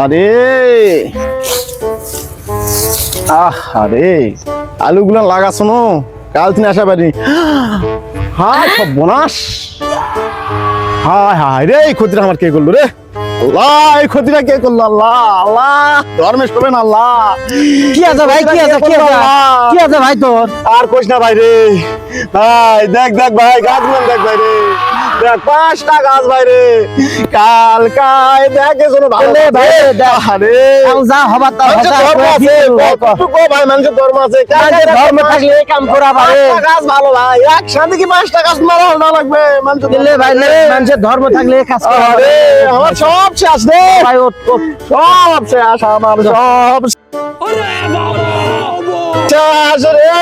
আরে আরে আলুগুলো লাগাছো না, কাল তিনি আসা পারি। হায় সব বোনাস, হায় হায় রে, এই ক্ষতিটা আমার কে করলো রে? আল্লাহ, এই ক্ষতিটা কে করলো? আল্লাহ আল্লাহ, ধর্মেশ করবেন আল্লাহ। কি আছে ভাই, কি আছে, কি আছে, কি আছে ভাই তোর? আর কইস না ভাই রে, ভাই দেখ দেখ ভাই, গাছগুলো দেখ ভাই রে, দেখ 5টা গাছ ভাই রে, কাল কায় দেখে শোনো ভালো ভাই আরে যা হবার তা ধর্ম আছে, কতটুকু ভাই মানুষের ধর্ম আছে, ধর্ম থাকলে এই কাম করা পারে। 5টা গাছ ভালো ভাই, একসাথে কি 5টা গাছ মারা না লাগবে মানুষের দিলে ভাই, মানুষের ধর্ম থাকলে এই কাজ করা আরে পারে। আমার সব শেষ রে ভাই ওঠ, ওঠ। সব শেষ, আমার সব শেষ রে।